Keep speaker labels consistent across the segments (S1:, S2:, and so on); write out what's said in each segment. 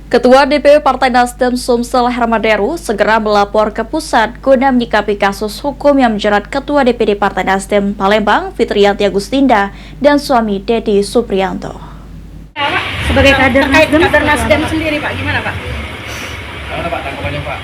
S1: Ketua DPW Partai Nasdem Sumsel Hermaderu segera melapor ke pusat guna menyikapi kasus hukum yang menjerat Ketua DPD Partai Nasdem Palembang Fitriyanti Agustinda dan suami Dedi Supriyanto.
S2: Sebagai kader
S3: Nasdem sendiri Pak, gimana Pak?
S4: Gimana Pak tanggapannya Pak?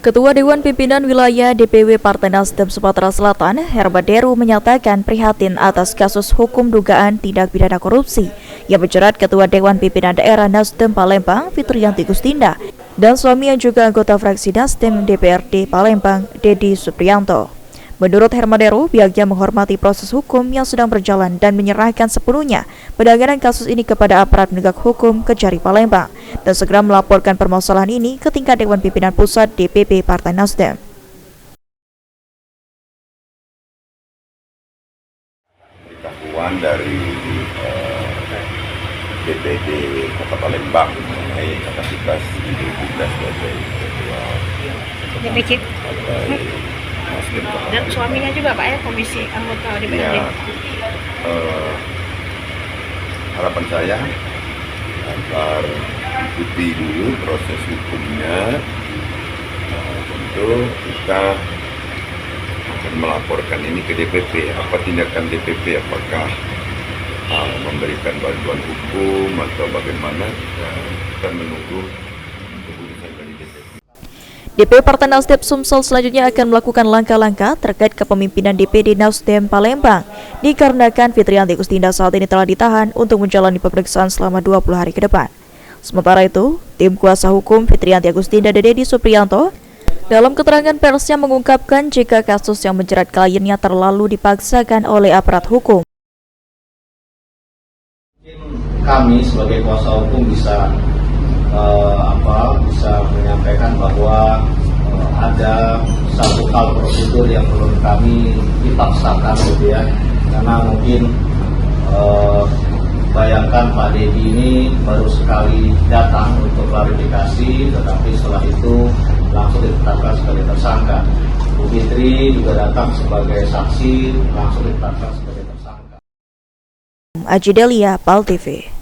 S1: Ketua Dewan Pimpinan Wilayah DPW Partai Nasdem Sumatera Selatan, Hermaderu, menyatakan prihatin atas kasus hukum dugaan tindak pidana korupsi yang menjerat Ketua Dewan Pimpinan Daerah Nasdem Palembang Fitriyanti Agustinda dan suami yang juga anggota fraksi Nasdem DPRD Palembang Dedi Supriyanto. Menurut Hermaderu, pihaknya menghormati proses hukum yang sedang berjalan dan menyerahkan sepenuhnya penanganan kasus ini kepada aparat penegak hukum Kejari Palembang dan segera melaporkan permasalahan ini ke tingkat Dewan Pimpinan Pusat DPP Partai Nasdem.
S5: Pemberitahuan dari DPD Kota Palembang mengenai kapasitas Ibu Bunda sebagai Ketua
S3: DPC
S5: Nasdem
S3: dan suaminya juga Pak ya, komisi anggota DPRD.
S5: Ya, harapan saya agar ikuti dulu proses hukumnya. Tentu kita akan melaporkan ini ke DPP. Apa tindakan DPP? Apakah memberikan bantuan hukum atau bagaimana? Kita menunggu keputusan dari DPP.
S1: DPW Partai Nasdem Sumsel selanjutnya akan melakukan langkah-langkah terkait kepemimpinan DPD Nasdem Palembang dikarenakan Fitriyanti Agustinda saat ini telah ditahan untuk menjalani pemeriksaan selama 20 hari ke depan. Sementara itu, tim kuasa hukum Fitriyanti Agustinda dan Dedi Supriyanto dalam keterangan persnya mengungkapkan jika kasus yang menjerat kliennya terlalu dipaksakan oleh aparat hukum.
S6: Kami sebagai kuasa hukum bisa menyampaikan bahwa ada satu hal prosedur yang perlu kami dipaksakan gitu ya, karena mungkin bayangkan Pak Dedi ini baru sekali datang untuk klarifikasi, tetapi setelah itu langsung ditetapkan sebagai tersangka. Bu Fitri juga datang sebagai saksi, langsung ditetapkan sebagai tersangka.
S1: Aji Delia, PAL TV.